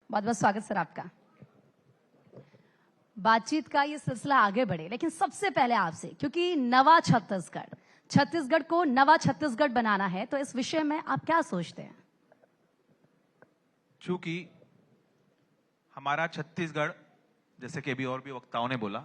बहुत बहुत स्वागत सर आपका। बातचीत का ये सिलसिला आगे बढ़े, लेकिन सबसे पहले आपसे, क्योंकि नवा छत्तीसगढ़ को नवा छत्तीसगढ़ बनाना है, तो इस विषय में आप क्या सोचते हैं? चूंकि हमारा छत्तीसगढ़, जैसे कि अभी और भी वक्ताओं ने बोला,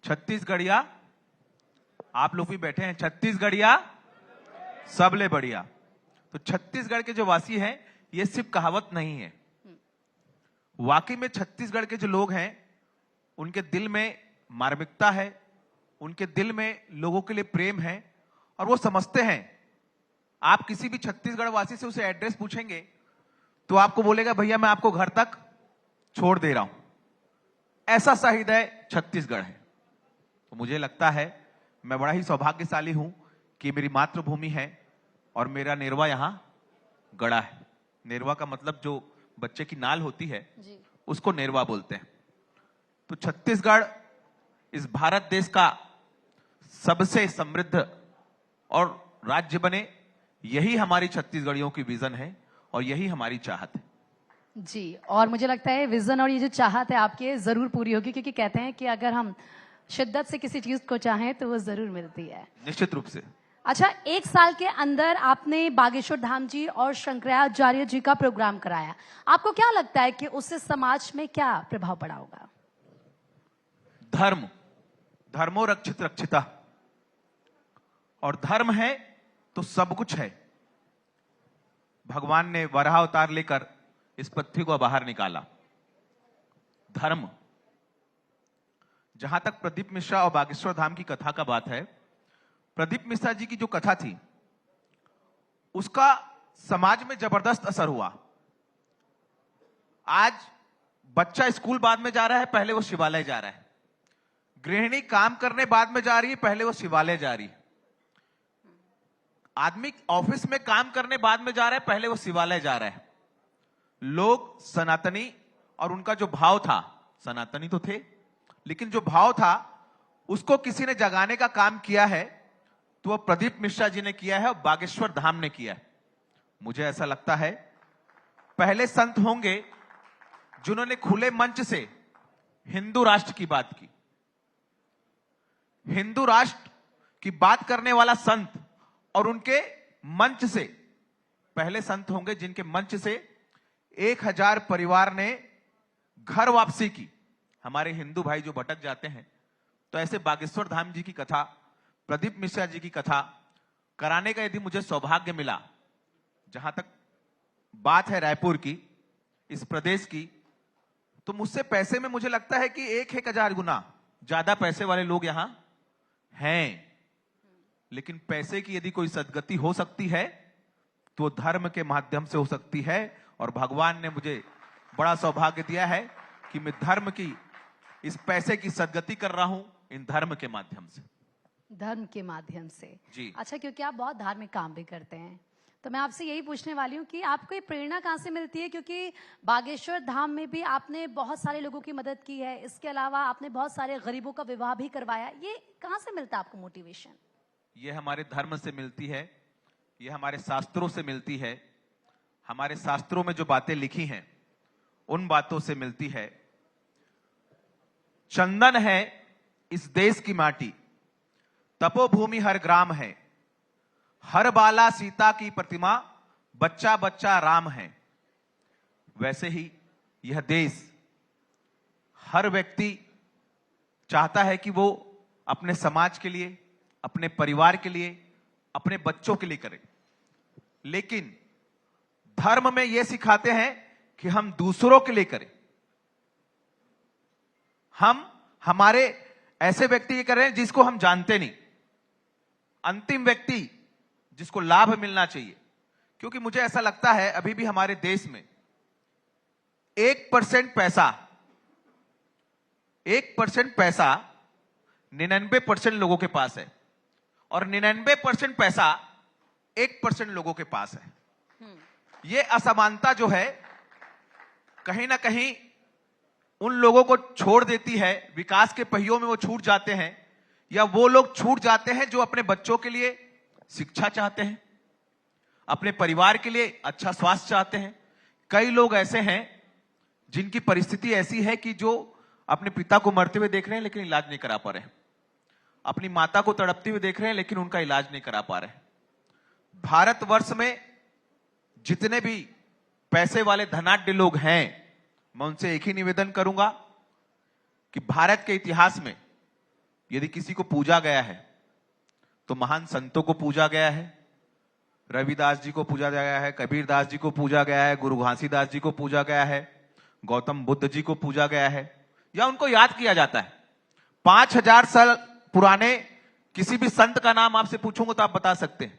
छत्तीसगढ़िया, आप लोग भी बैठे हैं, छत्तीसगढ़िया सबले बढ़िया। तो छत्तीसगढ़ के जो वासी हैं, ये सिर्फ कहावत नहीं है, वाकई में छत्तीसगढ़ के जो लोग हैं उनके दिल में मार्मिकता है, उनके दिल में लोगों के लिए प्रेम है, और वो समझते हैं। आप किसी भी छत्तीसगढ़ वासी से उसे एड्रेस पूछेंगे तो आपको बोलेगा भैया मैं आपको घर तक छोड़ दे रहा हूं। ऐसा सा हृदय छत्तीसगढ़ है। तो मुझे लगता है मैं बड़ा ही सौभाग्यशाली हूं कि मेरी मातृभूमि है और मेरा नेरवा यहां गड़ा है। नेरवा का मतलब जो बच्चे की नाल होती है उसको नेरवा बोलते हैं। तो छत्तीसगढ़ इस भारत देश का सबसे समृद्ध और राज्य बने, यही हमारी छत्तीसगढ़ियों की विजन है और यही हमारी चाहत है जी। और मुझे लगता है विजन और ये जो चाहत है आपके जरूर पूरी होगी, क्योंकि कहते हैं कि अगर हम शिद्दत से किसी चीज को चाहें तो वो जरूर मिलती है, निश्चित रूप से। अच्छा, 1 साल के अंदर आपने बागेश्वर धाम जी और शंकराचार्य जी का प्रोग्राम कराया, आपको क्या लगता है कि उससे समाज में क्या प्रभाव पड़ा होगा? धर्मो रक्षित रक्षिता, और धर्म है तो सब कुछ है। भगवान ने वराह अवतार लेकर इस पृथ्वी को बाहर निकाला। धर्म, जहां तक प्रदीप मिश्रा और बागेश्वर धाम की कथा का बात है, प्रदीप मिश्रा जी की जो कथा थी उसका समाज में जबरदस्त असर हुआ। आज बच्चा स्कूल बाद में जा रहा है, पहले वो शिवालय जा रहा है। गृहिणी काम करने बाद में जा रही है, पहले वो शिवालय जा रही है। आदमी ऑफिस में काम करने बाद में जा रहा है, पहले वो शिवालय जा रहा है। लोग सनातनी, और उनका जो भाव था, सनातनी तो थे लेकिन जो भाव था उसको किसी ने जगाने का काम किया है, तो वह प्रदीप मिश्रा जी ने किया है और बागेश्वर धाम ने किया है। मुझे ऐसा लगता है पहले संत होंगे जिन्होंने खुले मंच से हिंदू राष्ट्र की बात की। हिंदू राष्ट्र की बात करने वाला संत, और उनके मंच से पहले संत होंगे जिनके मंच से 1000 परिवार ने घर वापसी की। हमारे हिंदू भाई जो भटक जाते हैं, तो ऐसे बागेश्वर धाम जी की कथा, प्रदीप मिश्रा जी की कथा कराने का यदि मुझे सौभाग्य मिला, जहां तक बात है रायपुर की, इस प्रदेश की, तो मुझसे पैसे में मुझे लगता है कि 1000 गुना ज्यादा पैसे वाले लोग यहां हैं। लेकिन पैसे की यदि कोई सदगति हो सकती है तो धर्म के माध्यम से हो सकती है, और भगवान ने मुझे बड़ा सौभाग्य दिया है कि मैं धर्म की, इस पैसे की सदगति कर रहा हूं इन धर्म के माध्यम से। धर्म के माध्यम से जी। अच्छा, क्योंकि आप बहुत धार्मिक काम भी करते हैं, तो मैं आपसे यही पूछने वाली हूँ कि आपको ये प्रेरणा कहाँ से मिलती है? क्योंकि बागेश्वर धाम में भी आपने बहुत सारे लोगों की मदद की है, इसके अलावा आपने बहुत सारे गरीबों का विवाह भी करवाया, ये कहाँ से मिलता है आपको मोटिवेशन? ये हमारे धर्म से मिलती है, ये हमारे शास्त्रों से मिलती है। हमारे शास्त्रों में जो बातें लिखी हैं उन बातों से मिलती है। चंदन है इस देश की माटी, तपोभूमि हर ग्राम है, हर बाला सीता की प्रतिमा, बच्चा बच्चा राम है। वैसे ही यह देश, हर व्यक्ति चाहता है कि वो अपने समाज के लिए, अपने परिवार के लिए, अपने बच्चों के लिए करे, लेकिन धर्म में यह सिखाते हैं कि हम दूसरों के लिए करें। हम हमारे ऐसे व्यक्ति के करें जिसको हम जानते नहीं, अंतिम व्यक्ति जिसको लाभ मिलना चाहिए। क्योंकि मुझे ऐसा लगता है अभी भी हमारे देश में 1% पैसा 99% लोगों के पास है, और 99% पैसा 1% लोगों के पास है। यह असमानता जो है कहीं ना कहीं उन लोगों को छोड़ देती है, विकास के पहियों में वो छूट जाते हैं, या वो लोग छूट जाते हैं जो अपने बच्चों के लिए शिक्षा चाहते हैं, अपने परिवार के लिए अच्छा स्वास्थ्य चाहते हैं। कई लोग ऐसे हैं जिनकी परिस्थिति ऐसी है कि जो अपने पिता को मरते हुए देख रहे हैं लेकिन इलाज नहीं करा पा रहे हैं, अपनी माता को तड़पते हुए देख रहे हैं लेकिन उनका इलाज नहीं करा पा रहे हैं। भारतवर्ष में जितने भी पैसे वाले धनाढ्य लोग हैं, मैं उनसे एक ही निवेदन करूंगा कि भारत के इतिहास में यदि किसी को पूजा गया है तो महान संतों को पूजा गया है, रविदास जी को पूजा गया है, कबीर दास जी को पूजा गया है, गुरु घासीदास जी को पूजा गया है, गौतम बुद्ध जी को पूजा गया है, या उनको याद किया जाता है। 5000 साल पुराने किसी भी संत का नाम आपसे पूछूंगा तो आप बता सकते हैं,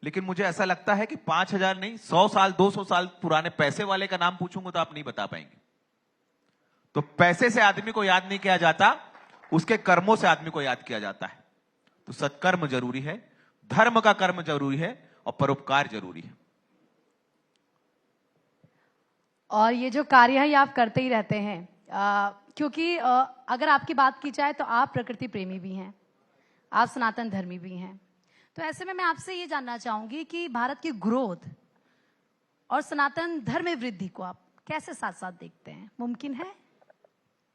लेकिन मुझे ऐसा लगता है कि 5000 नहीं, 100 साल 200 साल पुराने पैसे वाले का नाम पूछूंगा तो आप नहीं बता पाएंगे। तो पैसे से आदमी को याद नहीं किया जाता, उसके कर्मों से आदमी को याद किया जाता है। तो सत्कर्म जरूरी है, धर्म का कर्म जरूरी है और परोपकार जरूरी है। और ये जो कार्य है ये आप करते ही रहते हैं, क्योंकि अगर आपकी बात की जाए तो आप प्रकृति प्रेमी भी हैं, आप सनातन धर्मी भी हैं। तो ऐसे में मैं आपसे ये जानना चाहूंगी कि भारत की ग्रोथ और सनातन धर्म में वृद्धि को आप कैसे साथ साथ देखते हैं? मुमकिन है?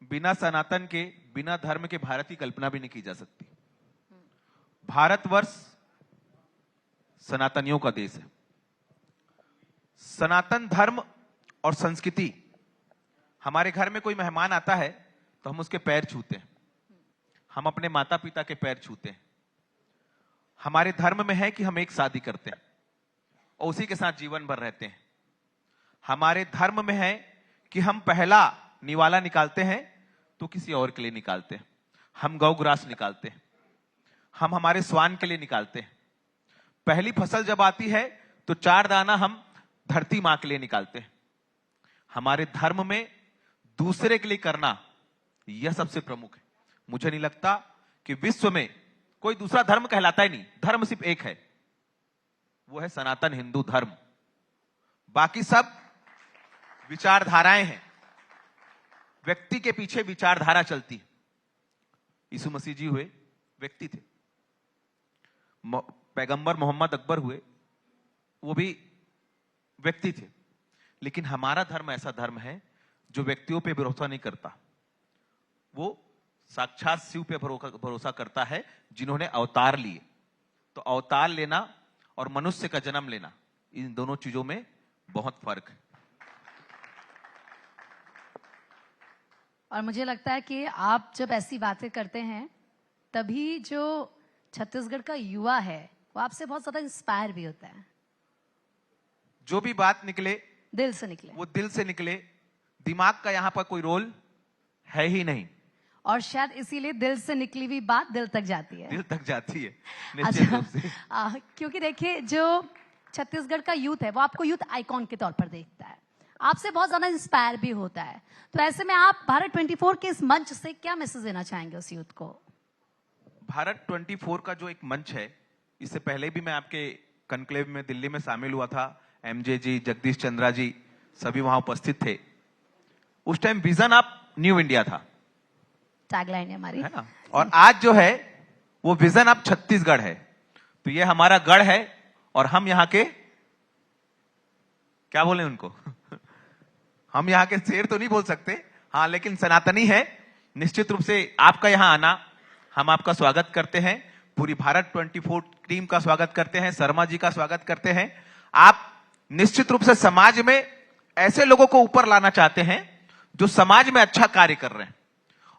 बिना सनातन के, बिना धर्म के भारत की कल्पना भी नहीं की जा सकती। भारतवर्ष सनातनियों का देश है। सनातन धर्म और संस्कृति, हमारे घर में कोई मेहमान आता है तो हम उसके पैर छूते हैं, हम अपने माता पिता के पैर छूते हैं। हमारे धर्म में है कि हम एक शादी करते हैं और उसी के साथ जीवन भर रहते हैं। हमारे धर्म में है कि हम पहला निवाला निकालते हैं तो किसी और के लिए निकालते हैं। हम गौग्रास निकालते हैं, हम हमारे स्वान के लिए निकालते हैं। पहली फसल जब आती है तो 4 दाना हम धरती मां के लिए निकालते हैं। हमारे धर्म में दूसरे के लिए करना यह सबसे प्रमुख है। मुझे नहीं लगता कि विश्व में कोई दूसरा धर्म कहलाता ही नहीं, धर्म सिर्फ एक है, वो है सनातन हिंदू धर्म। बाकी सब विचारधाराएं हैं, व्यक्ति के पीछे विचारधारा चलती है। यीशु मसीह जी हुए व्यक्ति थे, पैगंबर मोहम्मद अकबर हुए वो भी व्यक्ति थे, लेकिन हमारा धर्म ऐसा धर्म है जो व्यक्तियों पे भरोसा नहीं करता, वो साक्षात शिव पे भरोसा करता है जिन्होंने अवतार लिए। तो अवतार लेना और मनुष्य का जन्म लेना, इन दोनों चीजों में बहुत फर्क है। और मुझे लगता है कि आप जब ऐसी बातें करते हैं तभी जो छत्तीसगढ़ का युवा है वो आपसे बहुत ज्यादा इंस्पायर भी होता है। जो भी बात निकले दिल से निकले, वो दिल से निकले। दिमाग का यहाँ पर कोई रोल है ही नहीं, और शायद इसीलिए दिल से निकली हुई बात दिल तक जाती है। दिल तक जाती है निश्चित रूप से। क्योंकि देखिए जो छत्तीसगढ़ का यूथ है वो आपको यूथ आइकॉन के तौर पर देखता है, आपसे बहुत ज्यादा इंस्पायर भी होता है। तो ऐसे में आप भारत 24 के इस मंच से क्या मैसेज देना चाहेंगे उस यूथ को? भारत 24 का जो एक मंच है, इससे पहले भी मैं आपके कनक्लेव में दिल्ली में शामिल हुआ था, एमजे जी, जगदीश चंद्रा जी सभी वहां उपस्थित थे। उस time vision of new India था, टैगलाइन है हमारी, है ना। और आज जो है वो विजन ऑफ छत्तीसगढ़ है। तो ये हमारा गढ़ है और हम यहाँ के क्या बोले उनको हम यहाँ के शेर तो नहीं बोल सकते, हाँ, लेकिन सनातनी है। निश्चित रूप से आपका यहाँ आना, हम आपका स्वागत करते हैं, पूरी भारत 24 टीम का स्वागत करते हैं, शर्मा जी का स्वागत करते हैं। आप निश्चित रूप से समाज में ऐसे लोगों को ऊपर लाना चाहते हैं जो समाज में अच्छा कार्य कर रहे हैं,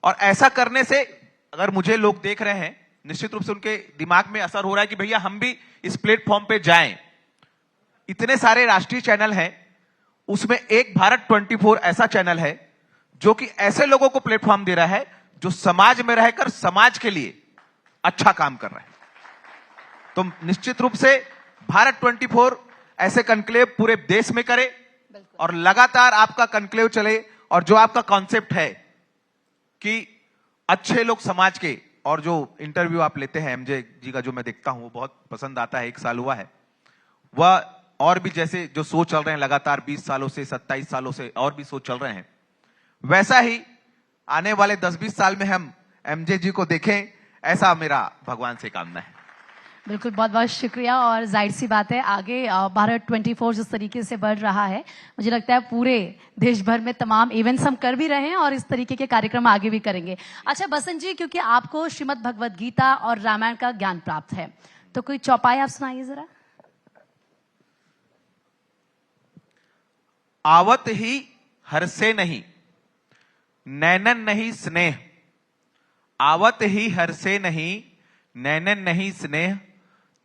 और ऐसा करने से अगर मुझे लोग देख रहे हैं, निश्चित रूप से उनके दिमाग में असर हो रहा है कि भैया हम भी इस प्लेटफॉर्म पे जाएं। इतने सारे राष्ट्रीय चैनल हैं, उसमें एक भारत 24 ऐसा चैनल है जो कि ऐसे लोगों को प्लेटफॉर्म दे रहा है जो समाज में रहकर समाज के लिए अच्छा काम कर रहा है। तो निश्चित रूप से भारत 24 ऐसे कनक्लेव पूरे देश में करे और लगातार आपका कनक्लेव चले। और जो आपका कॉन्सेप्ट है कि अच्छे लोग समाज के, और जो इंटरव्यू आप लेते हैं एमजे जी का जो मैं देखता हूं वो बहुत पसंद आता है, 1 साल हुआ है वह, और भी जैसे जो शो चल रहे हैं लगातार 20 सालों से 27 सालों से और भी शो चल रहे हैं, वैसा ही आने वाले 10-20 साल में हम एमजे जी को देखें, ऐसा मेरा भगवान से कामना है। बिल्कुल, बहुत बहुत शुक्रिया। और जाहिर सी बात है, आगे भारत 24 जिस तरीके से बढ़ रहा है, मुझे लगता है पूरे देश भर में तमाम इवेंट्स हम कर भी रहे हैं और इस तरीके के कार्यक्रम आगे भी करेंगे। अच्छा बसंत जी, क्योंकि आपको श्रीमद् भगवद गीता और रामायण का ज्ञान प्राप्त है, तो कोई चौपाई आप सुनाइए जरा। आवत ही हरसे नहीं, नैनन नहीं स्नेह। आवत ही हरसे नहीं, नैनन नहीं स्नेह।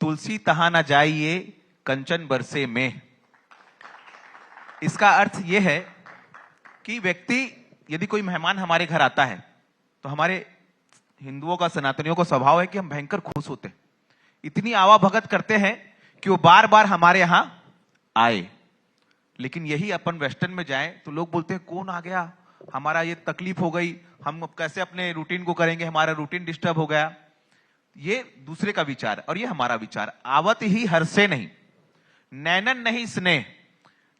तुलसी तहा न जाइए, कंचन बरसे में। इसका अर्थ यह है कि व्यक्ति, यदि कोई मेहमान हमारे घर आता है, तो हमारे हिंदुओं का, सनातनियों का स्वभाव है कि हम भयंकर खुश होते हैं, इतनी आवा भगत करते हैं कि वो बार बार हमारे यहां आए। लेकिन यही अपन वेस्टर्न में जाएं तो लोग बोलते हैं कौन आ गया, हमारा ये तकलीफ हो गई, हम अब कैसे अपने रूटीन को करेंगे, हमारा रूटीन डिस्टर्ब हो गया। ये दूसरे का विचार और ये हमारा विचार। आवत ही हर्षे नहीं, नैनन नहीं स्नेह।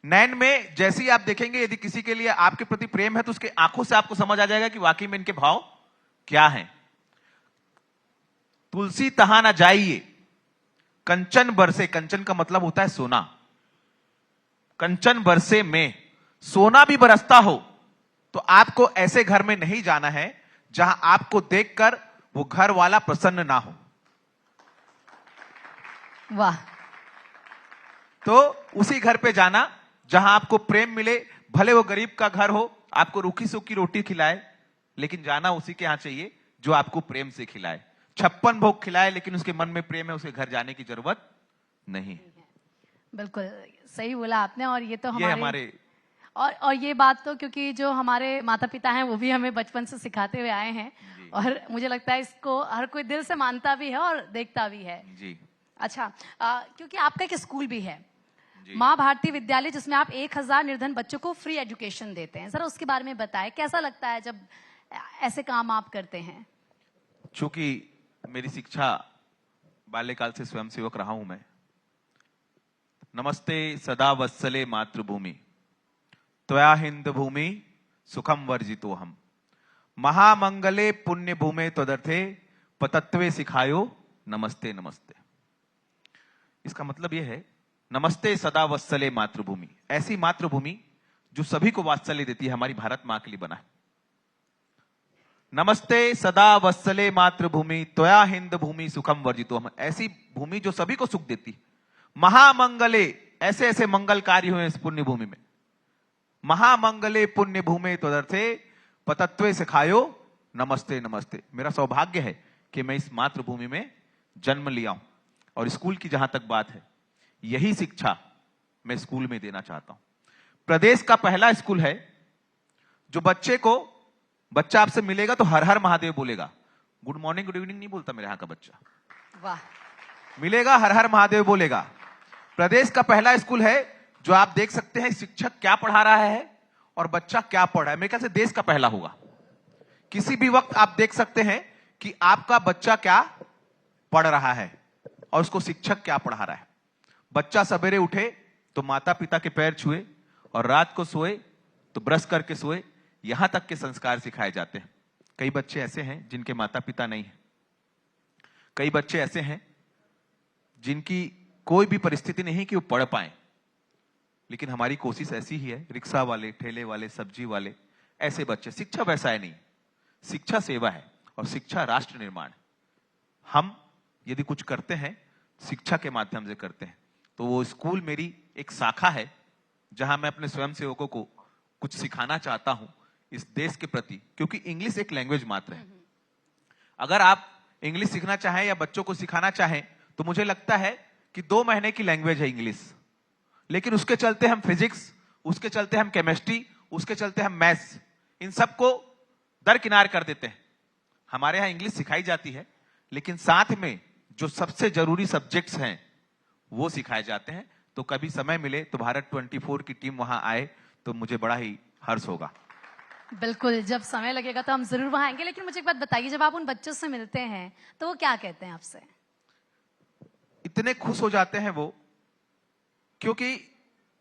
नैन में जैसे ही आप देखेंगे, यदि किसी के लिए आपके प्रति प्रेम है तो उसके आंखों से आपको समझ आ जाएगा कि वाकई में इनके भाव क्या हैं। तुलसी तहा ना जाइए, कंचन बरसे। कंचन का मतलब होता है सोना। कंचन बरसे में, सोना भी बरसता हो तो आपको ऐसे घर में नहीं जाना है जहां आपको देखकर वो घर वाला प्रसन्न ना हो। वाह। तो उसी घर पे जाना जहां आपको प्रेम मिले, भले वो गरीब का घर हो, आपको रूखी सूखी रोटी खिलाए, लेकिन जाना उसी के यहां चाहिए जो आपको प्रेम से खिलाए। 56 भोग खिलाए लेकिन उसके मन में प्रेम है, उसे घर जाने की जरूरत नहीं है। बिल्कुल सही बोला आपने। और ये तो हमारे और ये बात तो क्योंकि जो हमारे माता पिता हैं वो भी हमें बचपन से सिखाते हुए आए हैं, और मुझे लगता है इसको हर कोई दिल से मानता भी है और देखता भी है जी। अच्छा, क्योंकि आपका एक स्कूल भी है, माँ भारती विद्यालय, जिसमें आप 1000 निर्धन बच्चों को फ्री एजुकेशन देते हैं। जरा उसके बारे में बताएं, कैसा लगता है जब ऐसे काम आप करते हैं? चूंकि मेरी शिक्षा बाल्यकाल से स्वयंसेवक रहा हूं मैं। नमस्ते सदा वत्सले मातृभूमि, त्वया हिंद भूमि सुखम वर्जितो हम। महामंगले पुण्य भूमे त्वदर्थे, पतत्वे सिखायो नमस्ते नमस्ते। इसका मतलब यह है, नमस्ते सदा वत्सले मातृभूमि, ऐसी मातृभूमि जो सभी को वात्सल्य देती है, हमारी भारत मां के लिए बना है। नमस्ते सदा वत्सले मातृभूमि, त्वया हिंद भूमि सुखम वर्जितो हम, ऐसी भूमि जो सभी को सुख देती है। महामंगले, ऐसे ऐसे मंगल कार्य हुए इस पुण्य भूमि में। महामंगले पुण्य भूमि त्वदर्थे, पतत्वे सिखायो नमस्ते नमस्ते। मेरा सौभाग्य है कि मैं इस मातृभूमि में जन्म लिया हूं, और स्कूल की जहां तक बात है, यही शिक्षा मैं स्कूल में देना चाहता हूं। प्रदेश का पहला स्कूल है जो बच्चा आपसे मिलेगा तो हर हर महादेव बोलेगा, गुड मॉर्निंग गुड इवनिंग नहीं बोलता मेरे यहां का बच्चा। वाह। मिलेगा हर हर महादेव बोलेगा। प्रदेश का पहला स्कूल है जो आप देख सकते हैं शिक्षक क्या पढ़ा रहा है और बच्चा क्या पढ़ रहा है। मेरे ख्याल से देश का पहला होगा। किसी भी वक्त आप देख सकते हैं कि आपका बच्चा क्या पढ़ रहा है और उसको शिक्षक क्या पढ़ा रहा है। बच्चा सवेरे उठे तो माता पिता के पैर छुए, और रात को सोए तो ब्रश करके सोए, यहां तक के संस्कार सिखाए जाते हैं। कई बच्चे ऐसे हैं जिनके माता पिता नहीं है, कई बच्चे ऐसे हैं जिनकी कोई भी परिस्थिति नहीं कि वो पढ़ पाए, लेकिन हमारी कोशिश ऐसी ही है, रिक्शा वाले, ठेले वाले, सब्जी वाले, ऐसे बच्चे। शिक्षा व्यवसाय नहीं, शिक्षा सेवा है और शिक्षा राष्ट्र निर्माण है। हम यदि कुछ करते हैं शिक्षा के माध्यम से करते हैं, तो वो स्कूल मेरी एक शाखा है जहां मैं अपने स्वयंसेवकों को कुछ सिखाना चाहता हूं इस देश के प्रति, क्योंकि इंग्लिश एक लैंग्वेज मात्र है। अगर आप इंग्लिश सीखना चाहें या बच्चों को सिखाना चाहें तो मुझे लगता है कि 2 महीने की लैंग्वेज है इंग्लिश, लेकिन उसके चलते हम फिजिक्स, उसके चलते हम केमिस्ट्री, उसके चलते हम मैथ्स, इन सबको दरकिनार कर देते हैं। हमारे यहां इंग्लिश सिखाई जाती है, लेकिन साथ में जो सबसे जरूरी सब्जेक्ट्स हैं वो सिखाए जाते हैं। तो कभी समय मिले तो भारत 24 की टीम वहां आए तो मुझे बड़ा ही हर्ष होगा। बिल्कुल, जब समय लगेगा तो हम जरूर वहां आएंगे। लेकिन मुझे एक बात बताइए, जब आप उन बच्चों से मिलते हैं तो वो क्या कहते हैं आपसे? इतने खुश हो जाते हैं वो, क्योंकि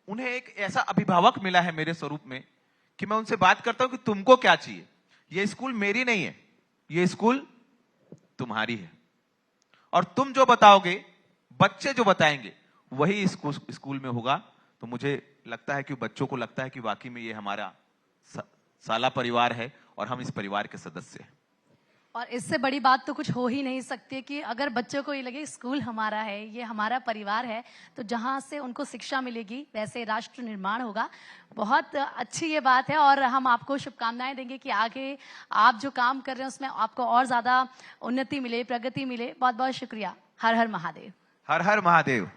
उन्हें एक ऐसा अभिभावक मिला है मेरे स्वरूप में कि मैं उनसे बात करता हूं कि तुमको क्या चाहिए। ये स्कूल मेरी नहीं है, ये स्कूल तुम्हारी है, और तुम जो बताओगे बच्चे जो बताएंगे वही स्कूल में होगा। तो मुझे लगता है कि बच्चों को लगता है कि वाकई में ये हमारा साला परिवार है और हम इस परिवार के सदस्य हैं। और इससे बड़ी बात तो कुछ हो ही नहीं सकती कि अगर बच्चों को ये लगे स्कूल हमारा है, ये हमारा परिवार है, तो जहां से उनको शिक्षा मिलेगी वैसे राष्ट्र निर्माण होगा। बहुत अच्छी ये बात है और हम आपको शुभकामनाएं देंगे कि आगे आप जो काम कर रहे हैं उसमें आपको और ज्यादा उन्नति मिले, प्रगति मिले। बहुत बहुत शुक्रिया। हर हर महादेव। हर हर महादेव।